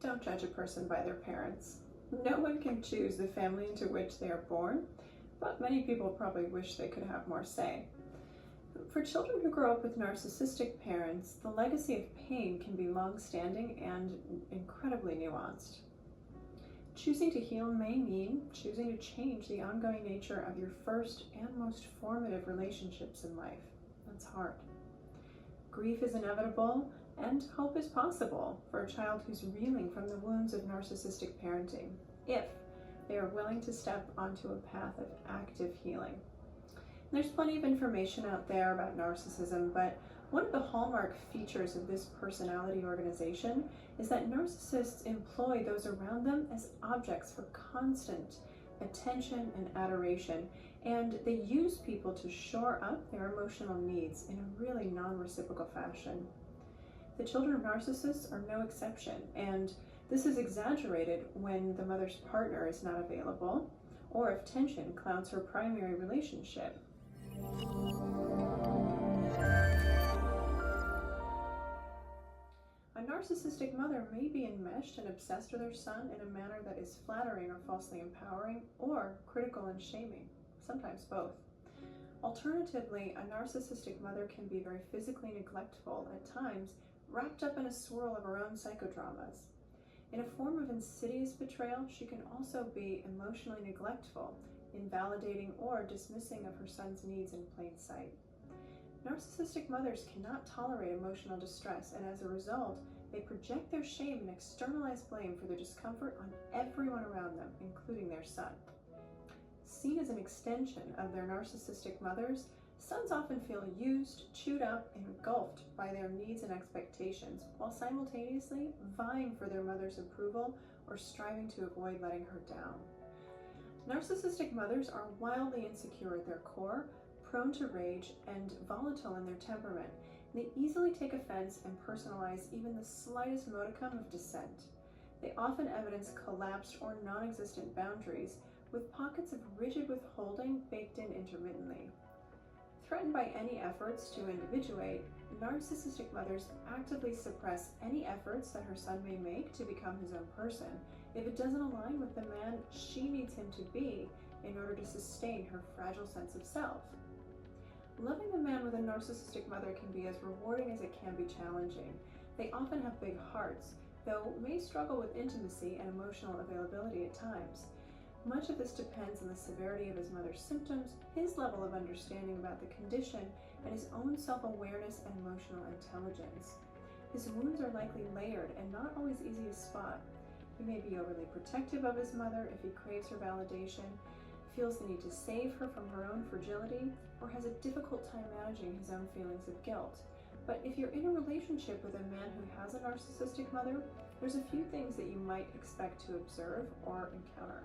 Don't judge a person by their parents. No one can choose the family into which they are born, but many people probably wish they could have more say. For children who grow up with narcissistic parents, the legacy of pain can be long-standing and incredibly nuanced. Choosing to heal may mean choosing to change the ongoing nature of your first and most formative relationships in life. That's hard. Grief is inevitable, and hope is possible for a child who's reeling from the wounds of narcissistic parenting, if they are willing to step onto a path of active healing. There's plenty of information out there about narcissism, but one of the hallmark features of this personality organization is that narcissists employ those around them as objects for constant attention and adoration, and they use people to shore up their emotional needs in a really non-reciprocal fashion. The children of narcissists are no exception, and this is exaggerated when the mother's partner is not available, or if tension clouds her primary relationship. A narcissistic mother may be enmeshed and obsessed with her son in a manner that is flattering or falsely empowering, or critical and shaming, sometimes both. Alternatively, a narcissistic mother can be very physically neglectful, at times wrapped up in a swirl of her own psychodramas. In a form of insidious betrayal, she can also be emotionally neglectful, invalidating or dismissing of her son's needs in plain sight. Narcissistic mothers cannot tolerate emotional distress, and as a result, they project their shame and externalize blame for their discomfort on everyone around them, including their son. Seen as an extension of their narcissistic mothers, sons often feel used, chewed up, and engulfed by their needs and expectations, while simultaneously vying for their mother's approval or striving to avoid letting her down. Narcissistic mothers are wildly insecure at their core, prone to rage, and volatile in their temperament. They easily take offense and personalize even the slightest modicum of dissent. They often evidence collapsed or non-existent boundaries, with pockets of rigid withholding baked in intermittently. Threatened by any efforts to individuate, narcissistic mothers actively suppress any efforts that her son may make to become his own person if it doesn't align with the man she needs him to be in order to sustain her fragile sense of self. Loving a man with a narcissistic mother can be as rewarding as it can be challenging. They often have big hearts, though may struggle with intimacy and emotional availability at times. Much of this depends on the severity of his mother's symptoms, his level of understanding about the condition, and his own self-awareness and emotional intelligence. His wounds are likely layered and not always easy to spot. He may be overly protective of his mother if he craves her validation, feels the need to save her from her own fragility, or has a difficult time managing his own feelings of guilt. But if you're in a relationship with a man who has a narcissistic mother, there's a few things that you might expect to observe or encounter.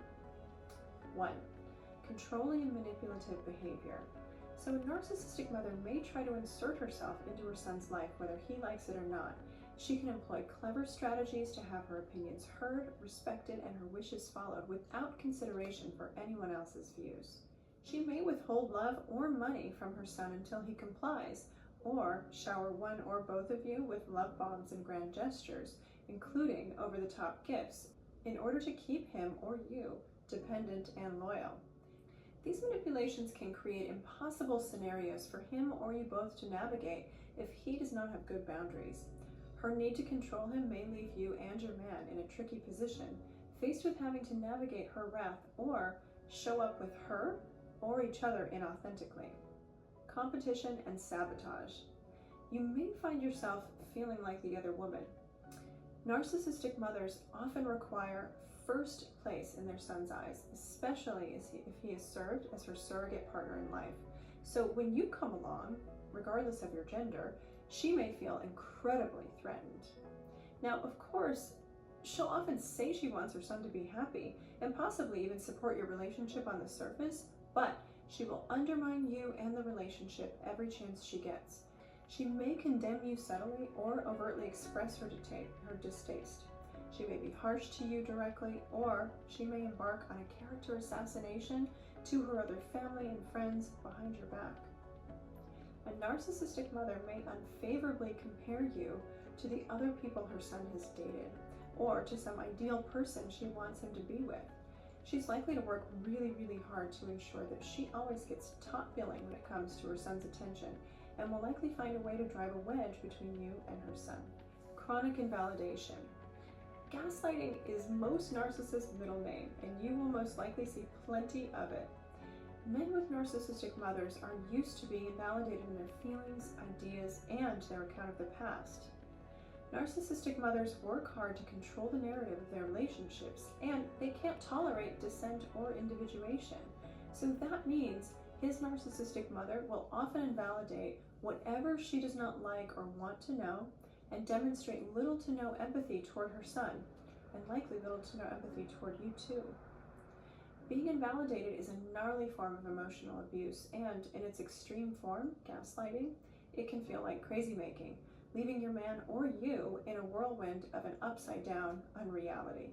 1. Controlling and manipulative behavior. So a narcissistic mother may try to insert herself into her son's life whether he likes it or not. She can employ clever strategies to have her opinions heard, respected, and her wishes followed without consideration for anyone else's views. She may withhold love or money from her son until he complies, or shower one or both of you with love bombs and grand gestures, including over-the-top gifts, in order to keep him or you dependent and loyal. These manipulations can create impossible scenarios for him or you both to navigate if he does not have good boundaries. Her need to control him may leave you and your man in a tricky position, faced with having to navigate her wrath or show up with her or each other inauthentically. Competition and sabotage. You may find yourself feeling like the other woman. Narcissistic mothers often require first place in their son's eyes, especially if he is served as her surrogate partner in life. So when you come along, regardless of your gender, she may feel incredibly threatened. Now, of course, she'll often say she wants her son to be happy and possibly even support your relationship on the surface, but she will undermine you and the relationship every chance she gets. She may condemn you subtly or overtly express her distaste. She may be harsh to you directly, or she may embark on a character assassination to her other family and friends behind your back. A narcissistic mother may unfavorably compare you to the other people her son has dated, or to some ideal person she wants him to be with. She's likely to work really, really hard to ensure that she always gets top billing when it comes to her son's attention, and will likely find a way to drive a wedge between you and her son. Chronic invalidation. Gaslighting is most narcissists' middle name, and you will most likely see plenty of it. Men with narcissistic mothers are used to being invalidated in their feelings, ideas, and their account of the past. Narcissistic mothers work hard to control the narrative of their relationships, and they can't tolerate dissent or individuation. So that means his narcissistic mother will often invalidate whatever she does not like or want to know, and demonstrate little to no empathy toward her son, and likely little to no empathy toward you too. Being invalidated is a gnarly form of emotional abuse, and in its extreme form, gaslighting, it can feel like crazy making, leaving your man or you in a whirlwind of an upside-down unreality.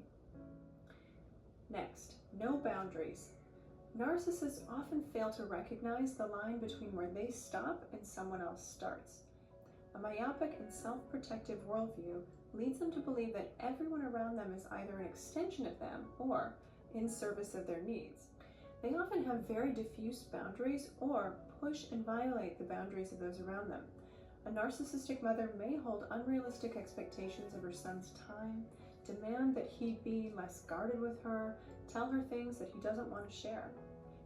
Next, no boundaries. Narcissists often fail to recognize the line between where they stop and someone else starts. A myopic and self-protective worldview leads them to believe that everyone around them is either an extension of them or in service of their needs. They often have very diffuse boundaries or push and violate the boundaries of those around them. A narcissistic mother may hold unrealistic expectations of her son's time, demand that he be less guarded with her, tell her things that he doesn't want to share.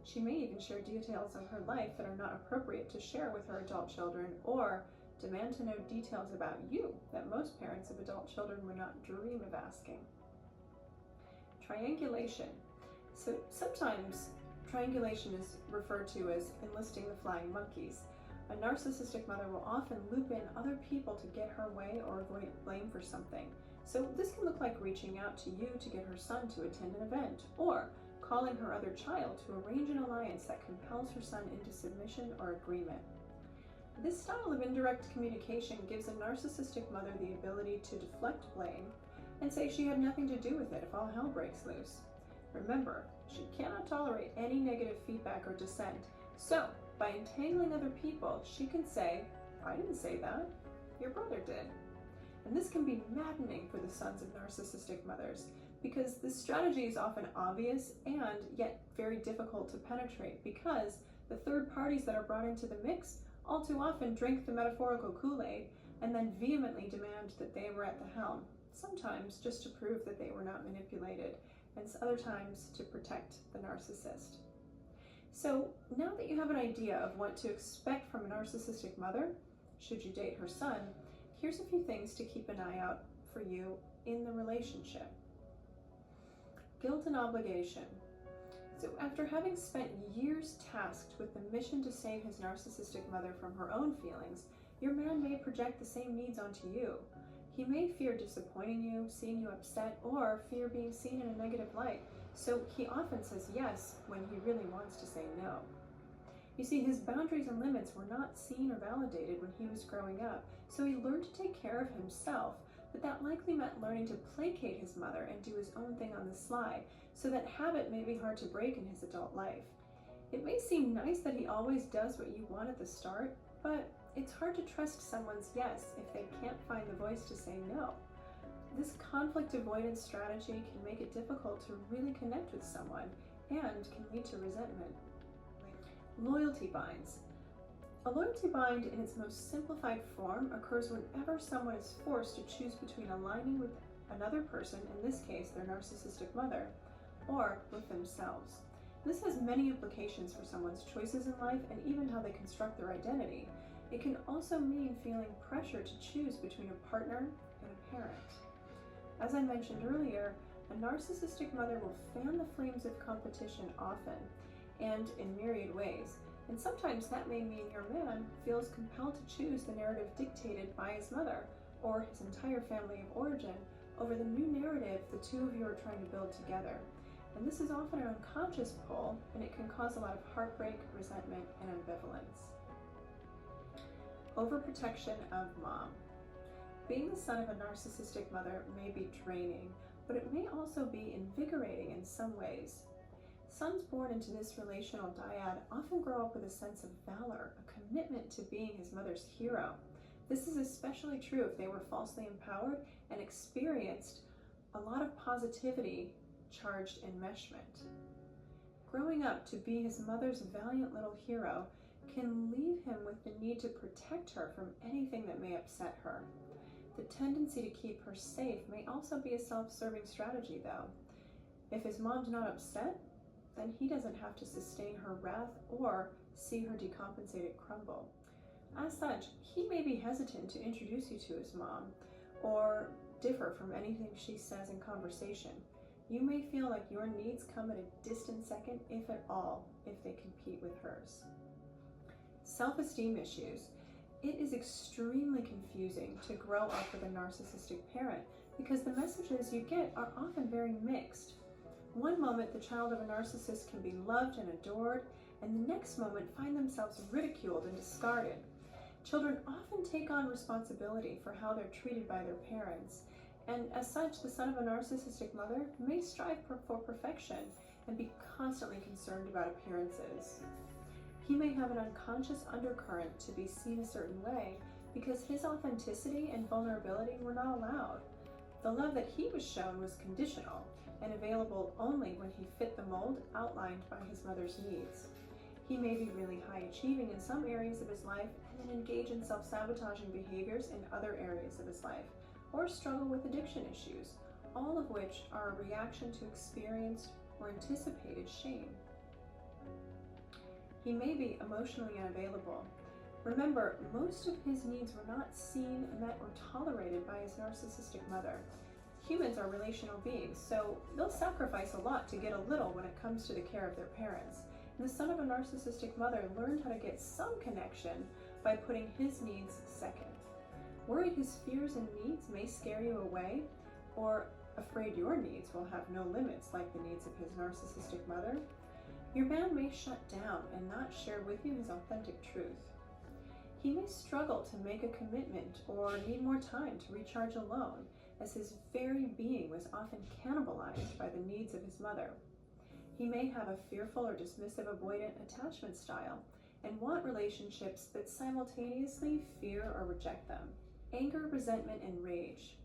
She may even share details of her life that are not appropriate to share with her adult children, or demand to know details about you that most parents of adult children would not dream of asking. Triangulation. So sometimes triangulation is referred to as enlisting the flying monkeys. A narcissistic mother will often loop in other people to get her way or avoid blame for something. So this can look like reaching out to you to get her son to attend an event, or calling her other child to arrange an alliance that compels her son into submission or agreement. This style of indirect communication gives a narcissistic mother the ability to deflect blame and say she had nothing to do with it if all hell breaks loose. Remember, she cannot tolerate any negative feedback or dissent, so by entangling other people, she can say, "I didn't say that, your brother did." And this can be maddening for the sons of narcissistic mothers, because this strategy is often obvious and yet very difficult to penetrate, because the third parties that are brought into the mix all too often drink the metaphorical Kool-Aid and then vehemently demand that they were at the helm, sometimes just to prove that they were not manipulated, and other times to protect the narcissist. So now that you have an idea of what to expect from a narcissistic mother, should you date her son, here's a few things to keep an eye out for you in the relationship. Guilt and obligation. So after having spent years tasked with the mission to save his narcissistic mother from her own feelings, your man may project the same needs onto you. He may fear disappointing you, seeing you upset, or fear being seen in a negative light, so he often says yes when he really wants to say no. You see, his boundaries and limits were not seen or validated when he was growing up, so he learned to take care of himself, but that likely meant learning to placate his mother and do his own thing on the sly, so that habit may be hard to break in his adult life. It may seem nice that he always does what you want at the start, but it's hard to trust someone's yes if they can't find the voice to say no. This conflict avoidance strategy can make it difficult to really connect with someone and can lead to resentment. Loyalty binds. A loyalty bind in its most simplified form occurs whenever someone is forced to choose between aligning with another person, in this case their narcissistic mother, or with themselves. This has many implications for someone's choices in life and even how they construct their identity. It can also mean feeling pressure to choose between a partner and a parent. As I mentioned earlier, a narcissistic mother will fan the flames of competition often and in myriad ways, and sometimes that may mean your man feels compelled to choose the narrative dictated by his mother or his entire family of origin over the new narrative the two of you are trying to build together. And this is often an unconscious pull, and it can cause a lot of heartbreak, resentment, and ambivalence. Overprotection of mom. Being the son of a narcissistic mother may be draining, but it may also be invigorating in some ways. Sons born into this relational dyad often grow up with a sense of valor, a commitment to being his mother's hero. This is especially true if they were falsely empowered and experienced a lot of positivity charged enmeshment. Growing up to be his mother's valiant little hero can leave him with the need to protect her from anything that may upset her. The tendency to keep her safe may also be a self-serving strategy, though. If his mom's not upset, then he doesn't have to sustain her wrath or see her decompensated crumble. As such, he may be hesitant to introduce you to his mom or differ from anything she says in conversation. You may feel like your needs come at a distant second, if at all, if they compete with hers. Self-esteem issues. It is extremely confusing to grow up with a narcissistic parent because the messages you get are often very mixed. One moment, the child of a narcissist can be loved and adored, and the next moment find themselves ridiculed and discarded. Children often take on responsibility for how they're treated by their parents, and as such, the son of a narcissistic mother may strive for perfection and be constantly concerned about appearances. He may have an unconscious undercurrent to be seen a certain way because his authenticity and vulnerability were not allowed. The love that he was shown was conditional and available only when he fit the mold outlined by his mother's needs. He may be really high achieving in some areas of his life and then engage in self-sabotaging behaviors in other areas of his life, or struggle with addiction issues, all of which are a reaction to experienced or anticipated shame. He may be emotionally unavailable. Remember, most of his needs were not seen, met, or tolerated by his narcissistic mother. Humans are relational beings, so they'll sacrifice a lot to get a little when it comes to the care of their parents. And the son of a narcissistic mother learned how to get some connection by putting his needs second. Worried his fears and needs may scare you away, or afraid your needs will have no limits like the needs of his narcissistic mother, your man may shut down and not share with you his authentic truth. He may struggle to make a commitment or need more time to recharge alone, as his very being was often cannibalized by the needs of his mother. He may have a fearful or dismissive avoidant attachment style and want relationships that simultaneously fear or reject them. Anger, resentment, and rage.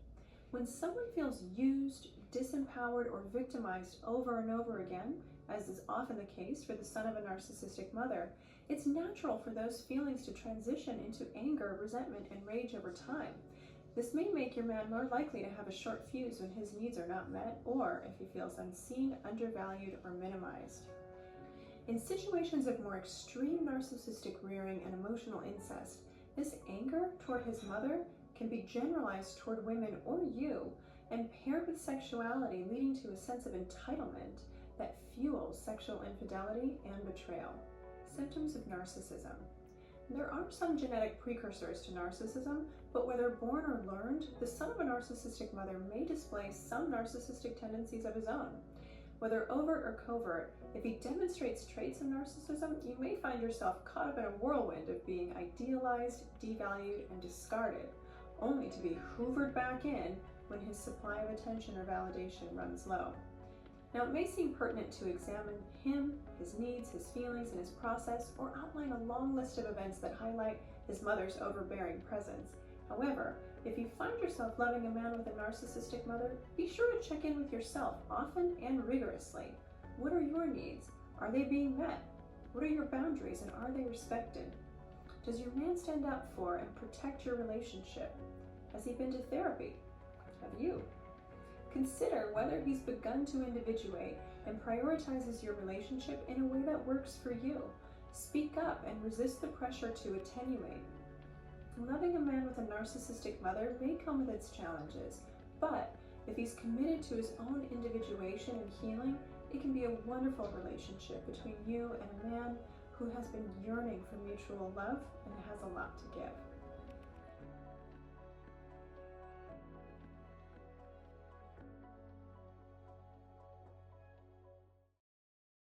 When someone feels used, disempowered, or victimized over and over again, as is often the case for the son of a narcissistic mother, it's natural for those feelings to transition into anger, resentment, and rage over time. This may make your man more likely to have a short fuse when his needs are not met, or if he feels unseen, undervalued, or minimized. In situations of more extreme narcissistic rearing and emotional incest, this anger toward his mother can be generalized toward women or you, and paired with sexuality, leading to a sense of entitlement that fuels sexual infidelity and betrayal. Symptoms of narcissism. There are some genetic precursors to narcissism, but whether born or learned, the son of a narcissistic mother may display some narcissistic tendencies of his own. Whether overt or covert, if he demonstrates traits of narcissism, you may find yourself caught up in a whirlwind of being idealized, devalued, and discarded, only to be hoovered back in when his supply of attention or validation runs low. Now, it may seem pertinent to examine him, his needs, his feelings, and his process, or outline a long list of events that highlight his mother's overbearing presence. However, if you find yourself loving a man with a narcissistic mother, be sure to check in with yourself often and rigorously. What are your needs? Are they being met? What are your boundaries, and are they respected? Does your man stand up for and protect your relationship? Has he been to therapy? Have you? Consider whether he's begun to individuate and prioritizes your relationship in a way that works for you. Speak up and resist the pressure to attenuate. Loving a man with a narcissistic mother may come with its challenges, but if he's committed to his own individuation and healing, it can be a wonderful relationship between you and a man who has been yearning for mutual love and has a lot to give.